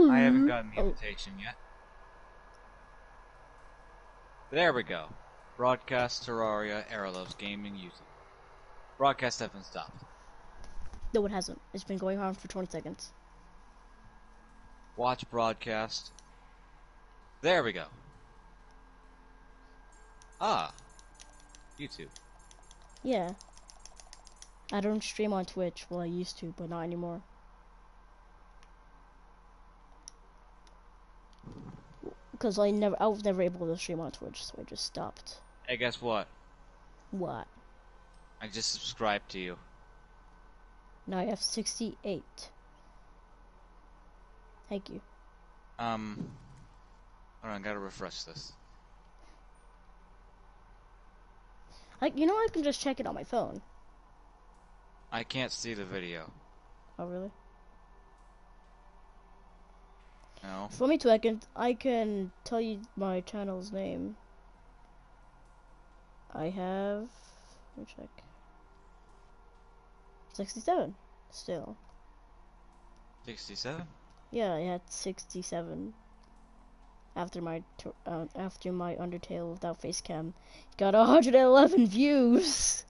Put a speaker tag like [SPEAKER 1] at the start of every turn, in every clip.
[SPEAKER 1] I haven't gotten the invitation yet. There we go. Broadcast Terraria, Loves Gaming, YouTube. Broadcast hasn't stopped.
[SPEAKER 2] No, it hasn't. It's been going on for 20 seconds.
[SPEAKER 1] Watch broadcast. There we go. Ah. YouTube.
[SPEAKER 2] Yeah. I don't stream on Twitch. Well, I used to, but not anymore. Because I was never able to stream on Twitch, so I just stopped.
[SPEAKER 1] Hey, guess what?
[SPEAKER 2] What?
[SPEAKER 1] I just subscribed to you.
[SPEAKER 2] Now I have 68. Thank you.
[SPEAKER 1] Hold on, I gotta refresh this.
[SPEAKER 2] You know, I can just check it on my phone.
[SPEAKER 1] I can't see the video.
[SPEAKER 2] Oh, really?
[SPEAKER 1] No.
[SPEAKER 2] For me too, I can tell you my channel's name. I have, let me check. 67 still.
[SPEAKER 1] 67?
[SPEAKER 2] Yeah, I had 67 after my Undertale without facecam. Got 111 views.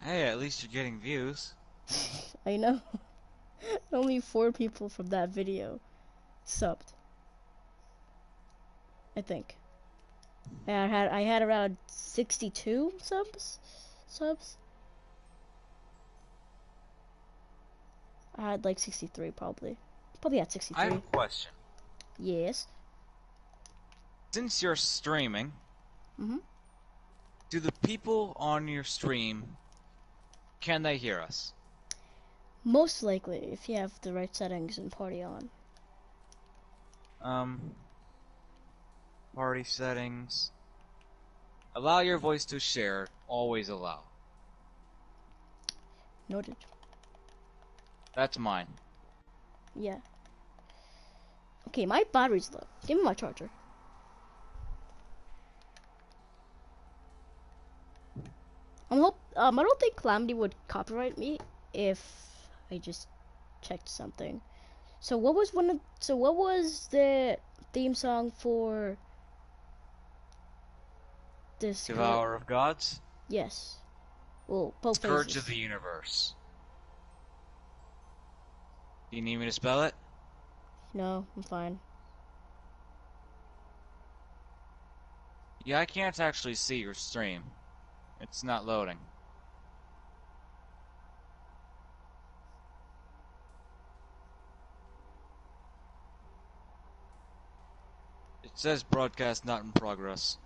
[SPEAKER 1] Hey, at least you're getting views.
[SPEAKER 2] I know. Only 4 people from that video subbed. I think. I had around 62 subs. I had like 63 probably. Probably had 63.
[SPEAKER 1] I have a question.
[SPEAKER 2] Yes.
[SPEAKER 1] Since you're streaming,
[SPEAKER 2] Mhm.
[SPEAKER 1] do the people on your stream, can they hear us?
[SPEAKER 2] Most likely, if you have the right settings and party on.
[SPEAKER 1] Party settings. Allow your voice to share. Always allow.
[SPEAKER 2] Noted.
[SPEAKER 1] That's mine.
[SPEAKER 2] Yeah. Okay, my battery's low. Give me my charger. I don't think Calamity would copyright me if I just checked something. So what was the theme song for this?
[SPEAKER 1] Devourer of Gods?
[SPEAKER 2] Yes. Well, both
[SPEAKER 1] Scourge
[SPEAKER 2] phases.
[SPEAKER 1] of the Universe. Do you need me to spell it?
[SPEAKER 2] No, I'm fine.
[SPEAKER 1] Yeah, I can't actually see your stream. It's not loading. It says broadcast not in progress.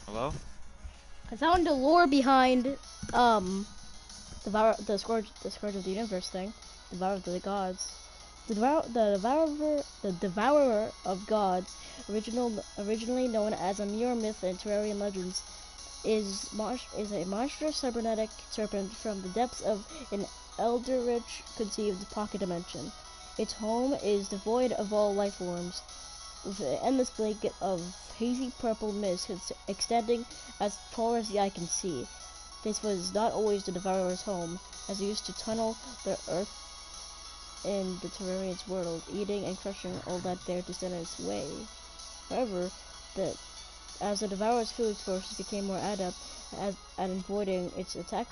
[SPEAKER 1] Hello?
[SPEAKER 2] I found the lore behind the scourge of the universe thing. Devourer of the gods. The devourer of gods, originally known as a mere myth in Terrarian legends, is a monstrous cybernetic serpent from the depths of an eldritch conceived pocket dimension. Its home is devoid of all life forms, with an endless blanket of hazy purple mist extending as far as the eye can see. This was not always the Devourer's home, as he used to tunnel the earth in the Terrarian's world, eating and crushing all that dared to stand in its way. However, as the Devourer's food sources became more adept at avoiding its attack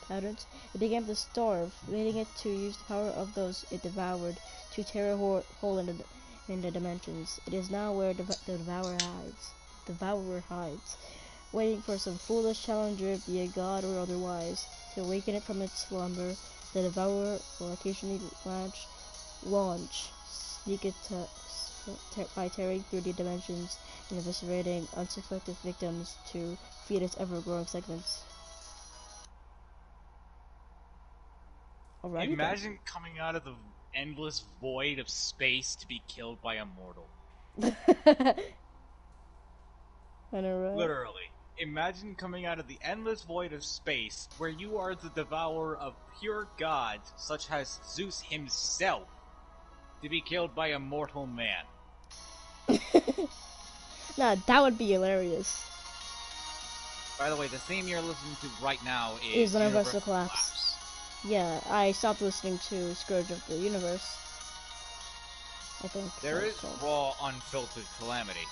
[SPEAKER 2] patterns, it began to starve, leading it to use the power of those it devoured to tear a hole in the dimensions. It is now where the Devourer hides, waiting for some foolish challenger, be a god or otherwise, to awaken it from its slumber. The Devourer will occasionally launch sneak attack by tearing through the dimensions and eviscerating unsuspected victims to feed its ever-growing segments. Alrighty
[SPEAKER 1] Imagine coming out of the endless void of space to be killed by a mortal.
[SPEAKER 2] then. I know, right?
[SPEAKER 1] Literally. Imagine coming out of the endless void of space, where you are the devourer of pure gods, such as Zeus himself, to be killed by a mortal man.
[SPEAKER 2] Nah, that would be hilarious.
[SPEAKER 1] By the way, the theme you're listening to right now
[SPEAKER 2] Is
[SPEAKER 1] is
[SPEAKER 2] the Universal Collapse. Yeah, I stopped listening to Scourge of the Universe. I think.
[SPEAKER 1] There
[SPEAKER 2] that's
[SPEAKER 1] is
[SPEAKER 2] called.
[SPEAKER 1] raw, unfiltered calamity.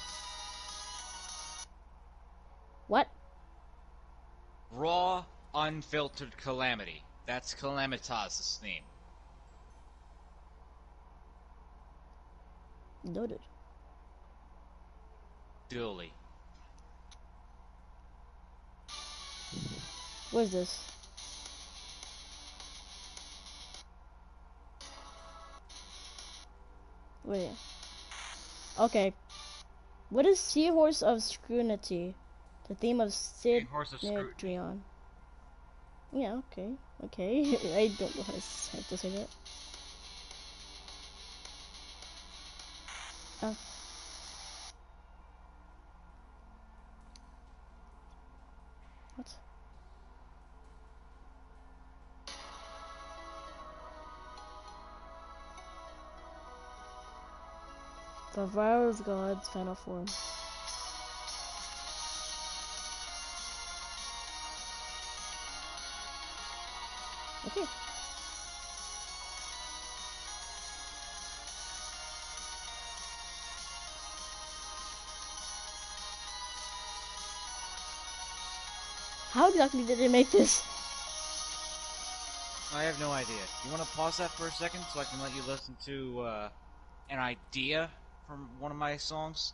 [SPEAKER 2] What?
[SPEAKER 1] Raw, unfiltered calamity. That's Calamitas' theme.
[SPEAKER 2] Noted.
[SPEAKER 1] Duly.
[SPEAKER 2] What is this? Wait. Okay. What is Seahorse of Scrutiny? The theme of Sid
[SPEAKER 1] Horse of Scrutiny.
[SPEAKER 2] Nedrion. Yeah, okay. Okay. I don't know how to say that. Oh. What? The Fire of God's final form. Okay. How exactly did they make this?
[SPEAKER 1] I have no idea. You want to pause that for a second so I can let you listen to an idea from one of my songs?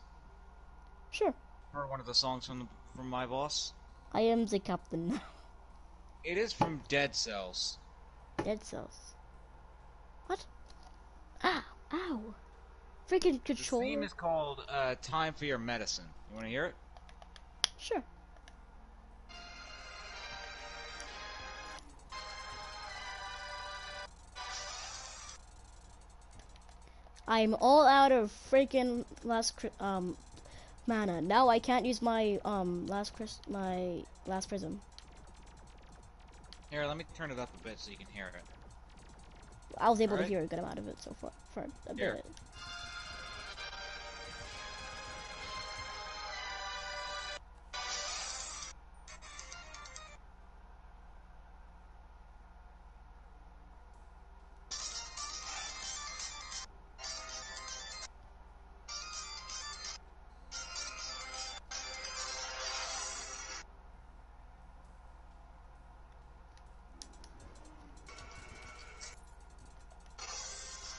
[SPEAKER 2] Sure.
[SPEAKER 1] Or one of the songs from my boss?
[SPEAKER 2] I am the captain now.
[SPEAKER 1] It is from Dead Cells.
[SPEAKER 2] Dead cells. What? Ah! Ow! Freaking
[SPEAKER 1] The theme
[SPEAKER 2] controller.
[SPEAKER 1] is called Time for Your Medicine. You want to hear it?
[SPEAKER 2] Sure. I'm all out of freaking mana. Now I can't use my last prism.
[SPEAKER 1] Here, let me turn it up a bit so you can hear it.
[SPEAKER 2] I was able to
[SPEAKER 1] Alright.
[SPEAKER 2] hear a good amount of it so far for a
[SPEAKER 1] Here.
[SPEAKER 2] bit.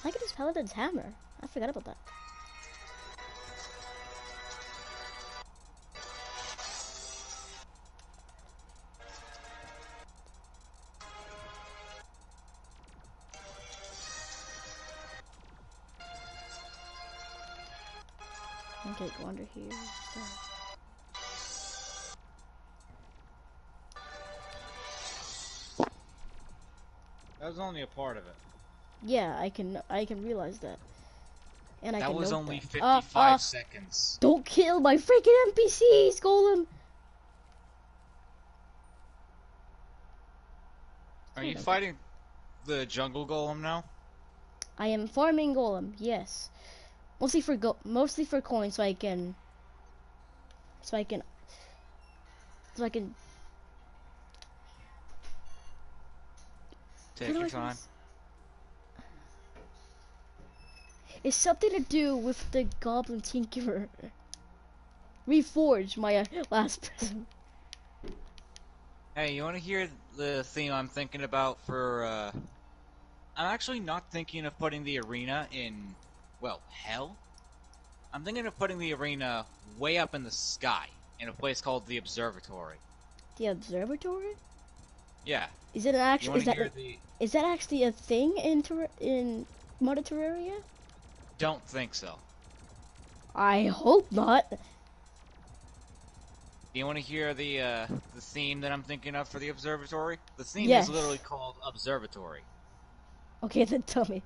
[SPEAKER 2] I can use Paladin's hammer. I forgot about that. Okay, go under here.
[SPEAKER 1] That was only a part of it.
[SPEAKER 2] Yeah, I can realize that. And I
[SPEAKER 1] That
[SPEAKER 2] can
[SPEAKER 1] was
[SPEAKER 2] note
[SPEAKER 1] only
[SPEAKER 2] that.
[SPEAKER 1] 55 seconds.
[SPEAKER 2] Don't kill my freaking NPCs, Golem!
[SPEAKER 1] Are you fighting the jungle golem now?
[SPEAKER 2] I am farming Golem, yes. Mostly for coins so I can
[SPEAKER 1] Take your time.
[SPEAKER 2] It's something to do with the Goblin Tinkerer. Reforge my last prism.
[SPEAKER 1] Hey, you want to hear the theme I'm thinking about for, I'm actually not thinking of putting the arena in, well, hell? I'm thinking of putting the arena way up in the sky, in a place called the Observatory.
[SPEAKER 2] The Observatory?
[SPEAKER 1] Yeah.
[SPEAKER 2] Is it actually is that actually a thing in Modern Terraria?
[SPEAKER 1] Don't think so.
[SPEAKER 2] I hope not.
[SPEAKER 1] Do you want to hear the theme that I'm thinking of for the Observatory? The theme
[SPEAKER 2] Yes.
[SPEAKER 1] is literally called Observatory.
[SPEAKER 2] Okay, then tell me.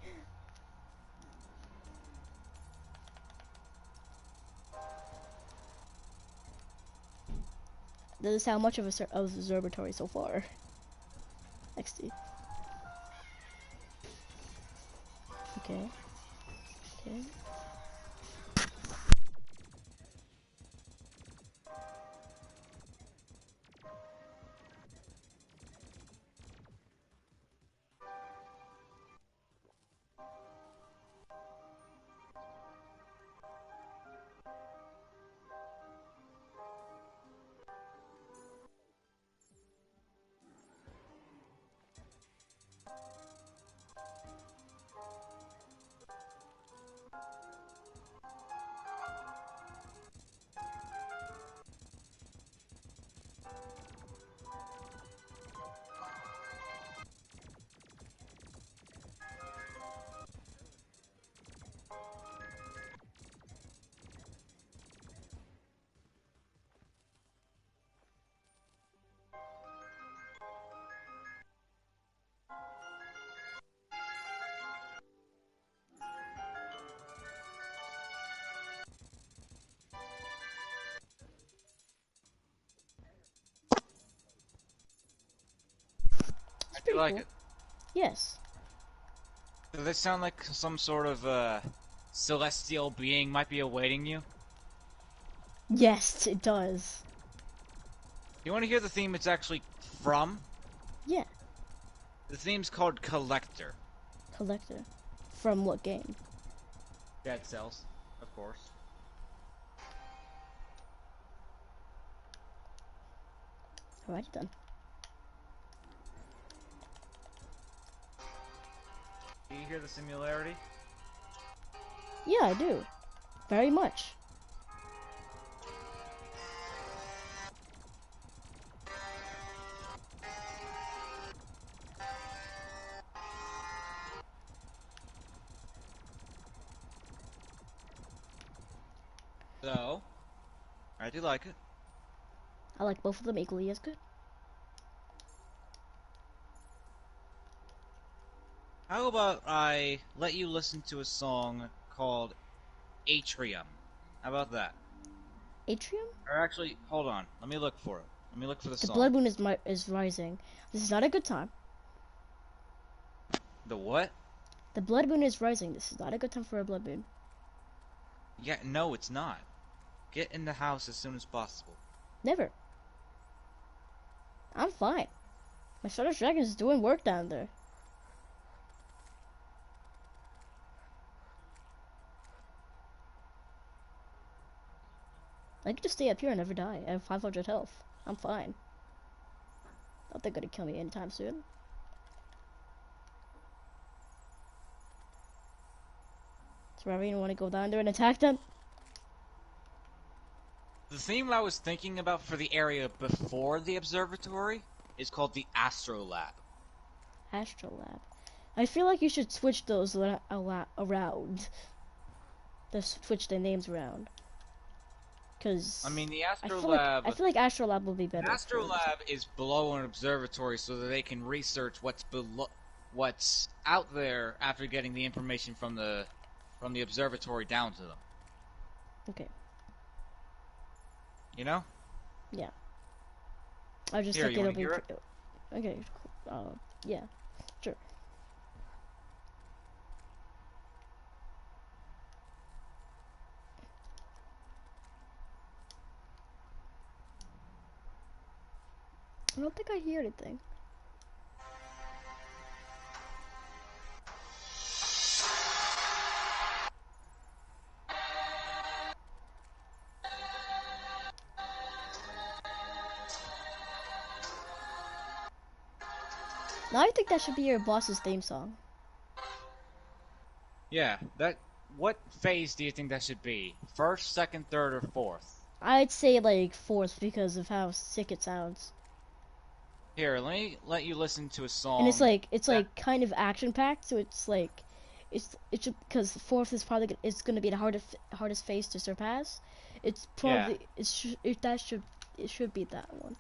[SPEAKER 2] Doesn't sound much of a observatory so far. XD. Okay. Okay. It's
[SPEAKER 1] I do
[SPEAKER 2] pretty
[SPEAKER 1] like
[SPEAKER 2] cool.
[SPEAKER 1] it.
[SPEAKER 2] Yes.
[SPEAKER 1] Does this sound like some sort of celestial being might be awaiting you?
[SPEAKER 2] Yes, it does.
[SPEAKER 1] You want to hear the theme it's actually from?
[SPEAKER 2] Yeah.
[SPEAKER 1] The theme's called Collector.
[SPEAKER 2] Collector. From what game?
[SPEAKER 1] Dead Cells, of course.
[SPEAKER 2] Alrighty then.
[SPEAKER 1] Do you hear the similarity?
[SPEAKER 2] Yeah, I do. Very much.
[SPEAKER 1] So, I do like it.
[SPEAKER 2] I like both of them equally as good.
[SPEAKER 1] How about I let you listen to a song called Atrium? How about that?
[SPEAKER 2] Atrium?
[SPEAKER 1] Or actually, hold on. Let me look for it. Let me look for the
[SPEAKER 2] The
[SPEAKER 1] song.
[SPEAKER 2] blood moon is rising. This is not a good time.
[SPEAKER 1] The what?
[SPEAKER 2] The blood moon is rising. This is not a good time for a blood moon.
[SPEAKER 1] Yeah, no, it's not. Get in the house as soon as possible.
[SPEAKER 2] Never. I'm fine. My Stardust Dragon is doing work down there. I can just stay up here and never die. I have 500 health. I'm fine. Not they're gonna kill me anytime soon. So wherever you want to go down there and attack them?
[SPEAKER 1] The theme I was thinking about for the area before the observatory is called the Astrolab.
[SPEAKER 2] Astrolab. I feel like you should switch those around. Just switch the names around. Cause
[SPEAKER 1] I mean, the
[SPEAKER 2] I
[SPEAKER 1] Astrolab.
[SPEAKER 2] feel like Astrolab will be better.
[SPEAKER 1] Astrolab is below an observatory so that they can research what's out there after getting the information from the observatory down to them.
[SPEAKER 2] Okay.
[SPEAKER 1] You know?
[SPEAKER 2] Yeah. I just
[SPEAKER 1] Here,
[SPEAKER 2] think
[SPEAKER 1] you
[SPEAKER 2] it'll
[SPEAKER 1] want to
[SPEAKER 2] be.
[SPEAKER 1] hear it?
[SPEAKER 2] Okay. Yeah. Sure. I don't think I hear anything. Now I think that should be your boss's theme song.
[SPEAKER 1] Yeah. What phase do you think that should be? First, second, third, or fourth?
[SPEAKER 2] I'd say like fourth because of how sick it sounds.
[SPEAKER 1] Here, let me let you listen to a song.
[SPEAKER 2] And it's like kind of action packed, so it's like it should because fourth is probably it's gonna be the hardest phase to surpass. It's probably it should be that one.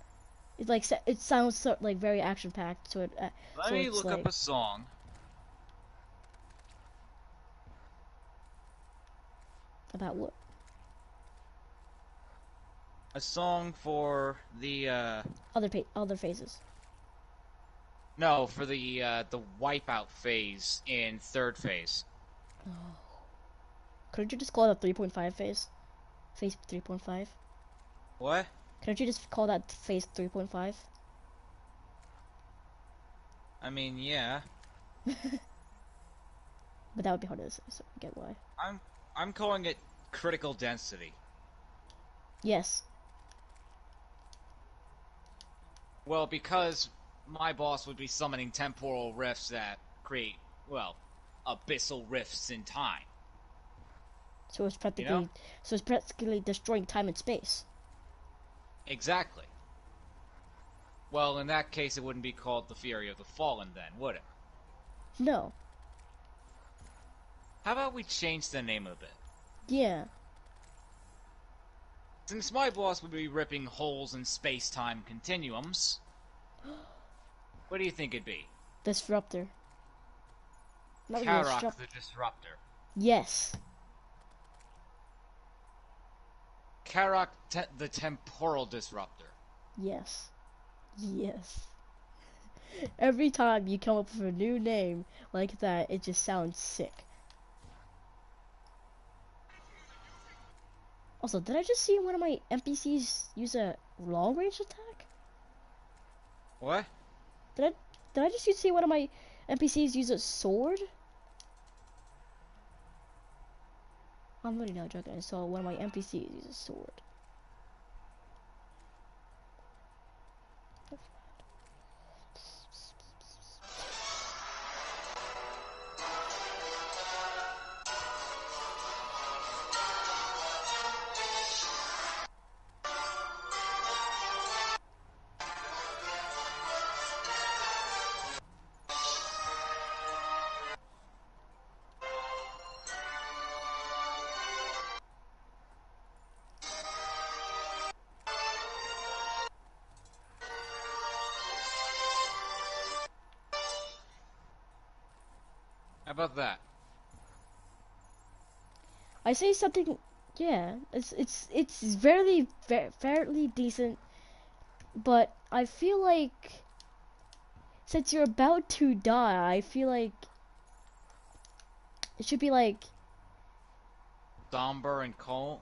[SPEAKER 2] It like it sounds so, like very action packed, so
[SPEAKER 1] Let
[SPEAKER 2] so
[SPEAKER 1] me
[SPEAKER 2] it's
[SPEAKER 1] look
[SPEAKER 2] like
[SPEAKER 1] up a song.
[SPEAKER 2] About what?
[SPEAKER 1] A song for the
[SPEAKER 2] Other phases.
[SPEAKER 1] no, for the wipeout phase in third phase.
[SPEAKER 2] Oh. Couldn't you just call it a 3.5 phase? Phase 3.5?
[SPEAKER 1] What?
[SPEAKER 2] Couldn't you just call that phase 3.5?
[SPEAKER 1] I mean, yeah.
[SPEAKER 2] But that would be hard to say, so I get why.
[SPEAKER 1] I'm calling it critical density.
[SPEAKER 2] Yes.
[SPEAKER 1] Well, because my boss would be summoning temporal rifts that create, well, abyssal rifts in time.
[SPEAKER 2] So it's practically,
[SPEAKER 1] You know?
[SPEAKER 2] so it's practically destroying time and space.
[SPEAKER 1] Exactly. Well, in that case, it wouldn't be called the Fury of the Fallen then, would it?
[SPEAKER 2] No.
[SPEAKER 1] How about we change the name a bit?
[SPEAKER 2] Yeah.
[SPEAKER 1] Since my boss would be ripping holes in space-time continuums, what do you think it'd be?
[SPEAKER 2] Disruptor. Not really
[SPEAKER 1] Karak the Disruptor.
[SPEAKER 2] Yes.
[SPEAKER 1] Karak the Temporal Disruptor.
[SPEAKER 2] Yes. Yes. Every time you come up with a new name like that, it just sounds sick. Also, did I just see one of my NPCs use a long-range attack?
[SPEAKER 1] What?
[SPEAKER 2] Did I just see one of my NPCs use a sword? I'm really not joking. I saw one of my NPCs use a sword.
[SPEAKER 1] How about that?
[SPEAKER 2] I say something, yeah. It's fairly decent, but I feel like since you're about to die, I feel like it should be like
[SPEAKER 1] Somber and cold?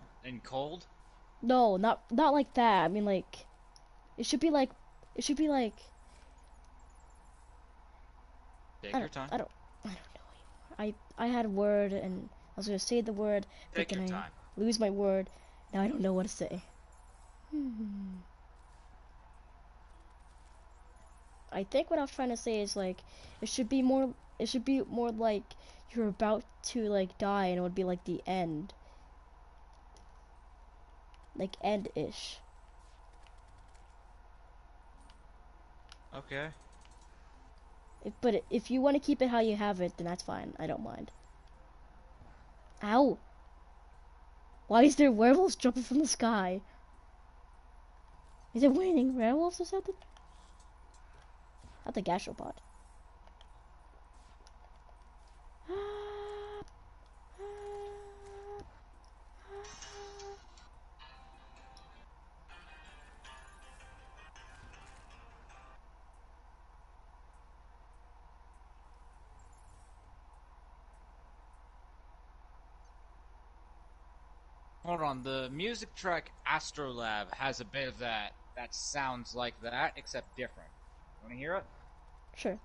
[SPEAKER 2] no, not like that. I mean like it should be like it should be like
[SPEAKER 1] Take your time.
[SPEAKER 2] I don't know anymore. I had a word and I was gonna say the word, but
[SPEAKER 1] Take
[SPEAKER 2] then
[SPEAKER 1] your
[SPEAKER 2] I
[SPEAKER 1] time.
[SPEAKER 2] lose my word. Now I don't know what to say. I think what I was trying to say is like it should be more like you're about to like die and it would be like the end. Like end-ish.
[SPEAKER 1] Okay.
[SPEAKER 2] But if you want to keep it how you have it, then that's fine. I don't mind. Ow! Why is there werewolves jumping from the sky? Is it raining werewolves or something? Not the gastropod.
[SPEAKER 1] Hold on, the music track Astrolab has a bit of that sounds like that, except different. Wanna hear it?
[SPEAKER 2] Sure.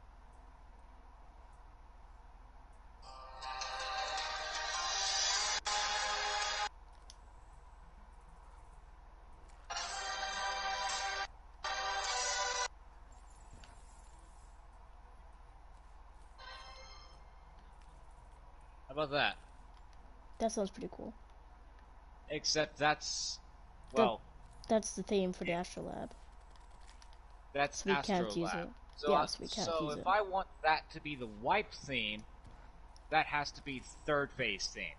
[SPEAKER 1] How about that?
[SPEAKER 2] That sounds pretty cool.
[SPEAKER 1] Except well,
[SPEAKER 2] That's the theme for the Astrolab.
[SPEAKER 1] that's
[SPEAKER 2] So we can't use
[SPEAKER 1] Astrolab.
[SPEAKER 2] it.
[SPEAKER 1] So,
[SPEAKER 2] Yes, we can't use
[SPEAKER 1] if
[SPEAKER 2] it.
[SPEAKER 1] I want that to be the wipe theme, that has to be third phase theme.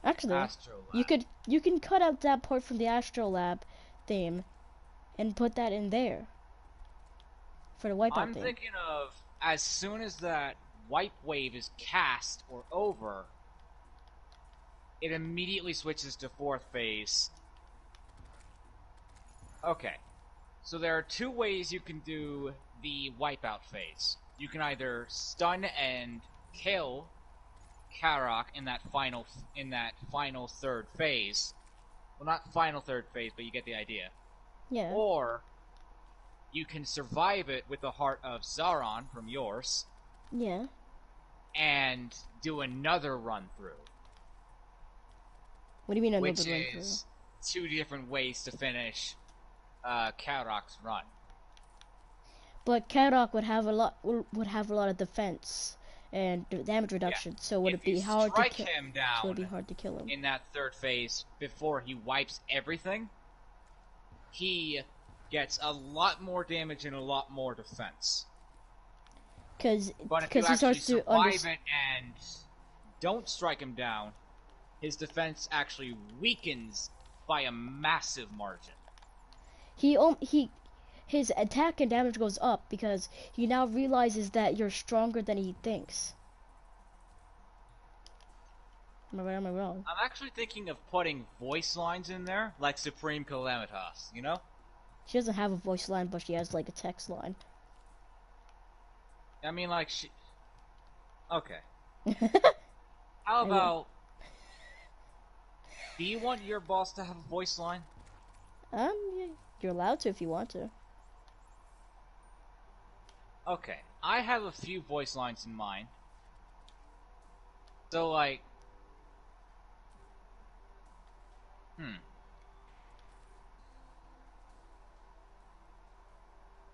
[SPEAKER 2] Actually,
[SPEAKER 1] Astrolab.
[SPEAKER 2] you can cut out that part from the Astrolab theme and put that in there for the wipeout
[SPEAKER 1] I'm
[SPEAKER 2] theme.
[SPEAKER 1] thinking of as soon as that wipe wave is cast or over, it immediately switches to 4th phase. Okay. So there are 2 ways you can do the wipeout phase. You can either stun and kill Karok in that final 3rd phase. Well, not final 3rd phase, but you get the idea.
[SPEAKER 2] Yeah.
[SPEAKER 1] Or you can survive it with the Heart of Zaron from yours.
[SPEAKER 2] Yeah.
[SPEAKER 1] And do another run through.
[SPEAKER 2] What do you mean another
[SPEAKER 1] Which
[SPEAKER 2] run through?
[SPEAKER 1] is 2 different ways to finish Karok's run.
[SPEAKER 2] But Karok would have a lot of defense and damage reduction, so would it be hard to kill
[SPEAKER 1] him down
[SPEAKER 2] so it'd be hard to kill him.
[SPEAKER 1] in that 3rd phase before he wipes everything, he gets a lot more damage and a lot more defense. But if you actually survive it and don't strike him down, his defense actually weakens by a massive margin.
[SPEAKER 2] His attack and damage goes up because he now realizes that you're stronger than he thinks. Am I right or am I wrong?
[SPEAKER 1] I'm actually thinking of putting voice lines in there, like Supreme Calamitas, you know?
[SPEAKER 2] She doesn't have a voice line, but she has like a text line.
[SPEAKER 1] I mean, like, she... Okay. How about... Do you want your boss to have a voice line?
[SPEAKER 2] You're allowed to if you want to.
[SPEAKER 1] Okay, I have a few voice lines in mind. So, like...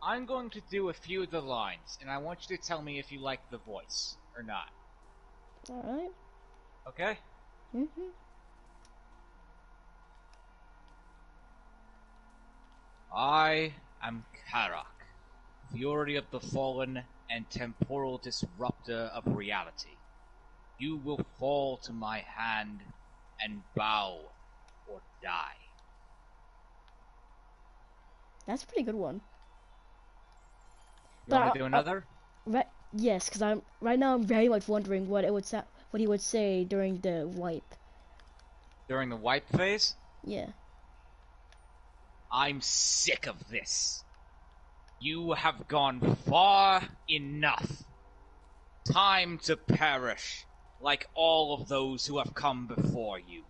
[SPEAKER 1] I'm going to do a few of the lines, and I want you to tell me if you like the voice or not.
[SPEAKER 2] Alright.
[SPEAKER 1] Okay? I am Karok, Fury of the Fallen and Temporal Disruptor of Reality. You will fall to my hand and bow or die.
[SPEAKER 2] That's a pretty good one.
[SPEAKER 1] You want to do another?
[SPEAKER 2] Yes, because right now I'm very much wondering what he would say during the wipe.
[SPEAKER 1] During the wipe phase?
[SPEAKER 2] Yeah.
[SPEAKER 1] I'm sick of this. You have gone far enough. Time to perish, like all of those who have come before you.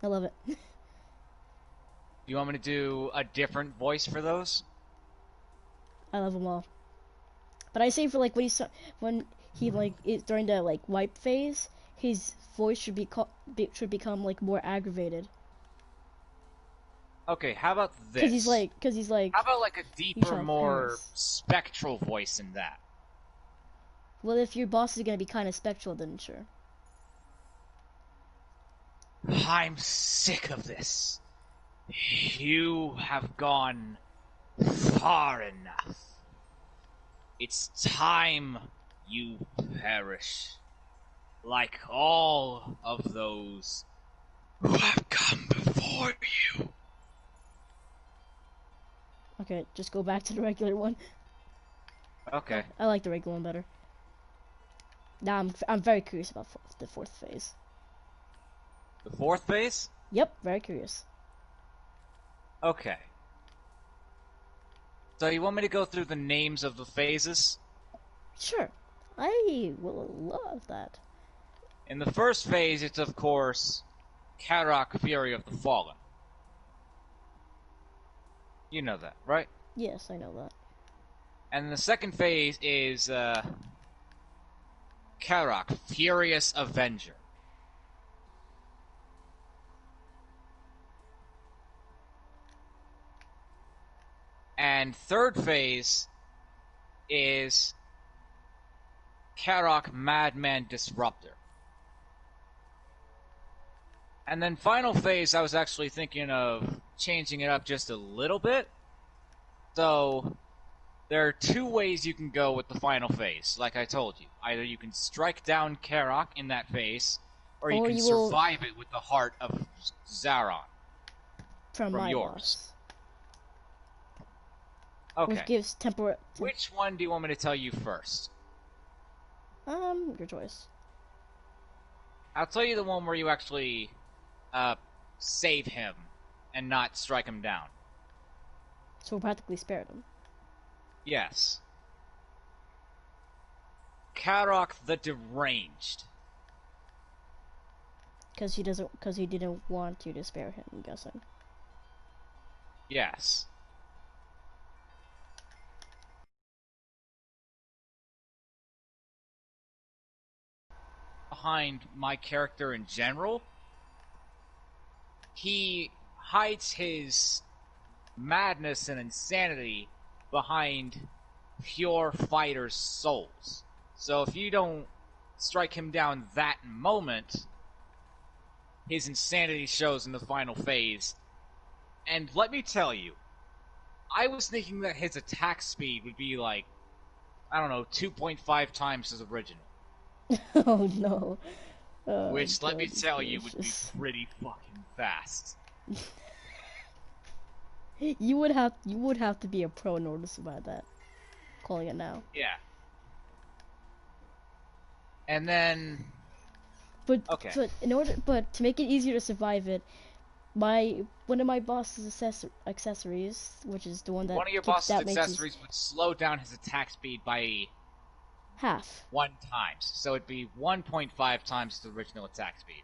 [SPEAKER 2] I love it.
[SPEAKER 1] Do you want me to do a different voice for those?
[SPEAKER 2] I love them all. But I say for like when he like is during the like wipe phase, his voice should become like more aggravated.
[SPEAKER 1] Okay, how about this?
[SPEAKER 2] Cause he's like.
[SPEAKER 1] How about like a deeper, more spectral voice in that?
[SPEAKER 2] Well, if your boss is gonna be kind of spectral, then sure.
[SPEAKER 1] I'm sick of this. You have gone far enough. It's time you perish, like all of those who have come before you.
[SPEAKER 2] Okay, just go back to the regular one.
[SPEAKER 1] Okay.
[SPEAKER 2] I like the regular one better. Now I'm very curious about the 4th phase.
[SPEAKER 1] The 4th phase?
[SPEAKER 2] Yep, very curious.
[SPEAKER 1] Okay. So you want me to go through the names of the phases?
[SPEAKER 2] Sure. I will love that.
[SPEAKER 1] In the 1st phase, it's of course Karok, Fury of the Fallen. You know that, right?
[SPEAKER 2] Yes, I know that.
[SPEAKER 1] And the 2nd phase is Karok, Furious Avenger. And 3rd phase is Karok, Madman Disruptor. And then final phase, I was actually thinking of changing it up just a little bit. So, there are 2 ways you can go with the final phase, like I told you. Either you can strike down Karok in that phase, or you can survive it with the Heart of Zaron.
[SPEAKER 2] From yours.
[SPEAKER 1] Boss. Okay.
[SPEAKER 2] Which gives
[SPEAKER 1] Which one do you want me to tell you first?
[SPEAKER 2] Your choice.
[SPEAKER 1] I'll tell you the one where you actually save him and not strike him down.
[SPEAKER 2] So we practically spared him.
[SPEAKER 1] Yes. Karok the Deranged.
[SPEAKER 2] Because he didn't want you to spare him, I'm guessing.
[SPEAKER 1] Yes. Behind my character in general, he hides his madness and insanity behind pure fighters' souls. So if you don't strike him down that moment, his insanity shows in the final phase. And let me tell you, I was thinking that his attack speed would be like, I don't know, 2.5 times his original.
[SPEAKER 2] Oh no. Oh,
[SPEAKER 1] Which, let me tell you, would be
[SPEAKER 2] gracious.
[SPEAKER 1] pretty fucking fast.
[SPEAKER 2] You would have to be a pro in order to survive that. Calling it now.
[SPEAKER 1] Yeah. And then...
[SPEAKER 2] But
[SPEAKER 1] Okay.
[SPEAKER 2] but to make it easier to survive it, one of my boss's accessories, which is the one that
[SPEAKER 1] One of your boss's accessories would slow down his attack speed by
[SPEAKER 2] half.
[SPEAKER 1] 1 times. So it'd be 1.5 times the original attack speed.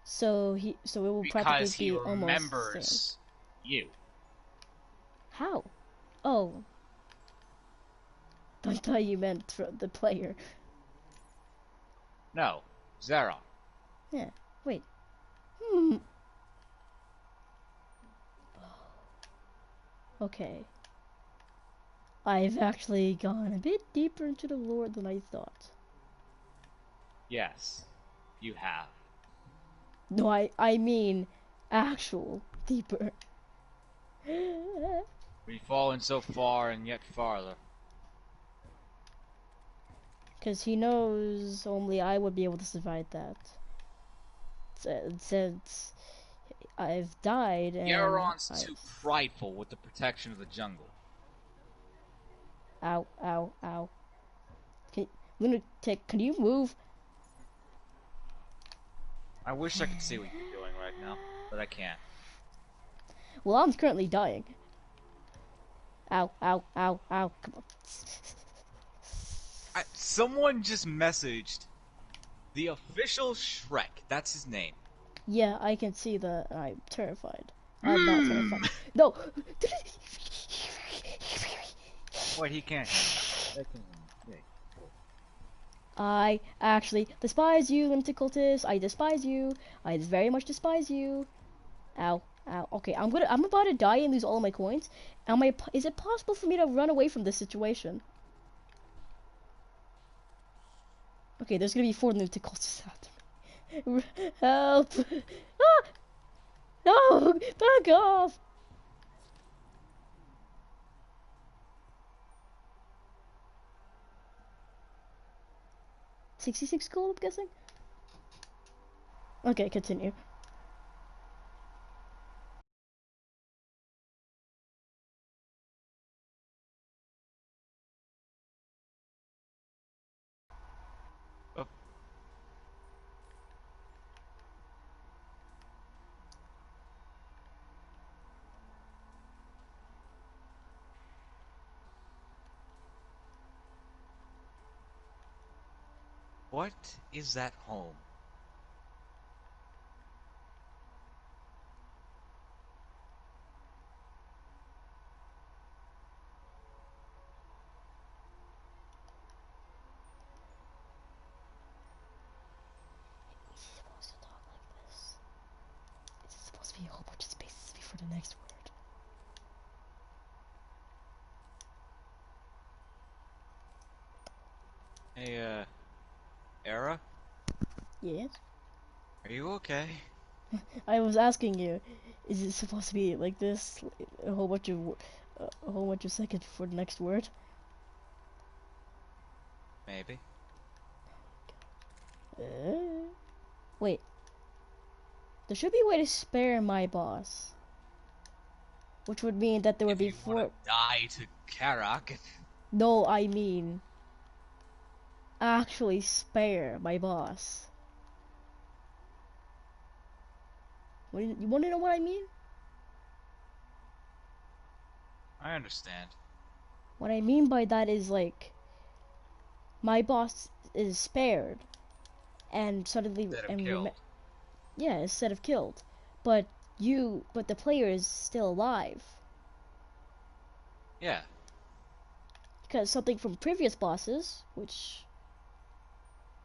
[SPEAKER 2] So it will
[SPEAKER 1] because
[SPEAKER 2] practically
[SPEAKER 1] he
[SPEAKER 2] be almost
[SPEAKER 1] remembers
[SPEAKER 2] the same.
[SPEAKER 1] you.
[SPEAKER 2] How? Oh. I thought you meant the player.
[SPEAKER 1] No, Zeron.
[SPEAKER 2] Yeah. Wait. Hmm. Okay. I've actually gone a bit deeper into the lore than I thought.
[SPEAKER 1] Yes, you have.
[SPEAKER 2] No, I mean actual deeper.
[SPEAKER 1] We've fallen so far and yet farther.
[SPEAKER 2] Because he knows only I would be able to survive that. Since I've died and
[SPEAKER 1] Euron's too prideful with the protection of the jungle.
[SPEAKER 2] Ow, ow, ow. Can you move?
[SPEAKER 1] I wish I could see what you're doing right now, but I can't.
[SPEAKER 2] Well, I'm currently dying. Ow, ow, ow, ow. Come on.
[SPEAKER 1] Someone just messaged the official Shrek. That's his name.
[SPEAKER 2] Yeah, I can see that. I'm terrified. I'm not terrified. No!
[SPEAKER 1] Wait, he can't.
[SPEAKER 2] I actually despise you, limited cultist. I despise you. I very much despise you. Ow, ow. Okay, I'm about to die and lose all of my coins. Is it possible for me to run away from this situation? Okay, there's gonna be 4 limited cultists after me. Help! Ah! No! Back off! $66 gold, I'm guessing? Okay, continue.
[SPEAKER 1] Oh. What is that home?
[SPEAKER 2] Is he supposed to talk like this? Is it supposed to be a whole bunch of spaces before the next word?
[SPEAKER 1] Hey, Era?
[SPEAKER 2] Yes?
[SPEAKER 1] Are you okay?
[SPEAKER 2] I was asking you, is it supposed to be like this? A whole bunch of seconds before the next word?
[SPEAKER 1] Maybe.
[SPEAKER 2] Wait. There should be a way to spare my boss. Which would mean that there would be
[SPEAKER 1] If you
[SPEAKER 2] 4...
[SPEAKER 1] want to die to Karok.
[SPEAKER 2] No, I mean... actually spare my boss. You want to know what I mean?
[SPEAKER 1] I understand.
[SPEAKER 2] What I mean by that is like my boss is spared and suddenly
[SPEAKER 1] Instead of killed.
[SPEAKER 2] yeah, instead of killed, but the player is still alive
[SPEAKER 1] Yeah.
[SPEAKER 2] because something from previous bosses, which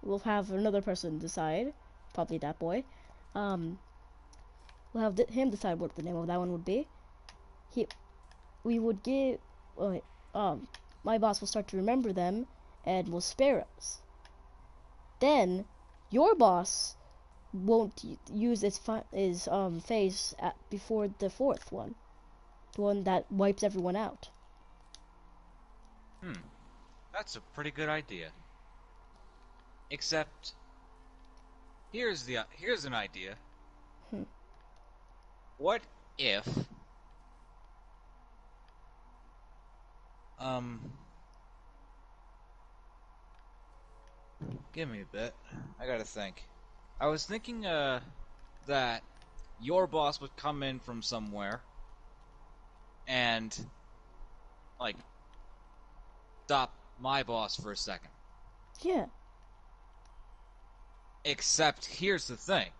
[SPEAKER 2] we'll have another person decide, probably that boy. Um, we'll have him decide what the name of that one would be. He, we would give, um, my boss will start to remember them and will spare us. Then, your boss won't use its phase before the fourth one, the one that wipes everyone out.
[SPEAKER 1] That's a pretty good idea. Except, here's an idea.
[SPEAKER 2] Hmm.
[SPEAKER 1] What if, um, give me a bit. I gotta think. I was thinking, that your boss would come in from somewhere and, like, stop my boss for a second.
[SPEAKER 2] Yeah.
[SPEAKER 1] Except, here's the thing.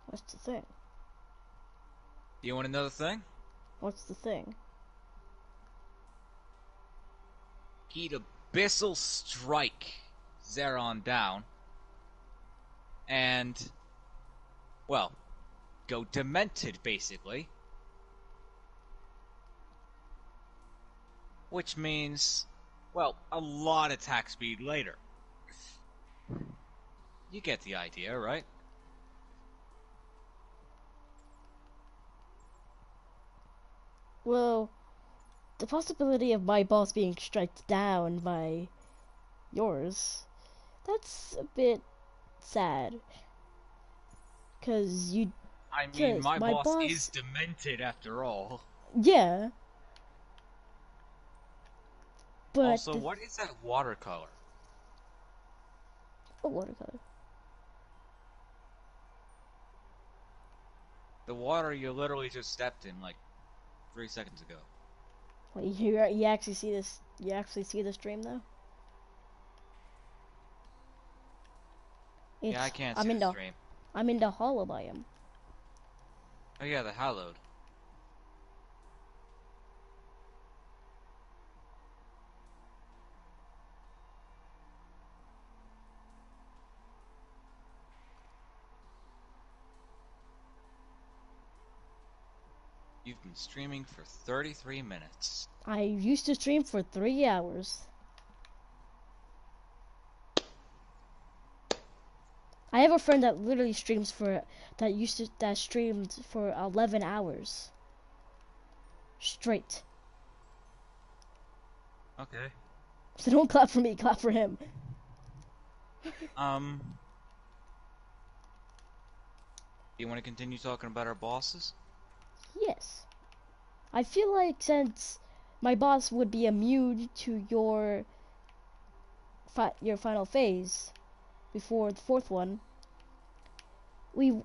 [SPEAKER 2] What's the thing?
[SPEAKER 1] Do you want to know the thing?
[SPEAKER 2] What's the thing?
[SPEAKER 1] He'd abyssal strike Zeron down and, well, go demented, basically. Which means, well, a lot of attack speed later. You get the idea, right?
[SPEAKER 2] Well, the possibility of my boss being struck down by yours, that's a bit sad.
[SPEAKER 1] I mean,
[SPEAKER 2] Cause
[SPEAKER 1] my
[SPEAKER 2] my
[SPEAKER 1] boss is
[SPEAKER 2] boss,
[SPEAKER 1] demented after all.
[SPEAKER 2] yeah, but
[SPEAKER 1] Also, what is that watercolor?
[SPEAKER 2] a watercolor.
[SPEAKER 1] The water you literally just stepped in like 3 seconds ago.
[SPEAKER 2] Wait, you actually see this? You actually see the stream though?
[SPEAKER 1] Yeah, I
[SPEAKER 2] It's
[SPEAKER 1] can't see the stream.
[SPEAKER 2] I'm in the hollow biome.
[SPEAKER 1] Oh yeah, the hallowed. You've been streaming for 33 minutes.
[SPEAKER 2] I used to stream for 3 hours. I have a friend that literally streams for that streamed for 11 hours straight.
[SPEAKER 1] Okay.
[SPEAKER 2] So don't clap for me, clap for him.
[SPEAKER 1] Do you want to continue talking about our bosses?
[SPEAKER 2] Yes. I feel like since my boss would be immune to your final phase before the fourth one, we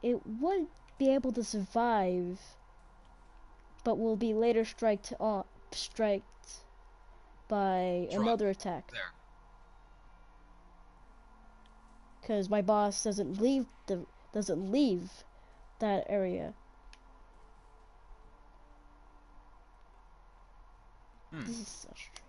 [SPEAKER 2] it would be able to survive, but will be later striked by another attack.
[SPEAKER 1] There.
[SPEAKER 2] Because my boss doesn't leave that area. This is so strange.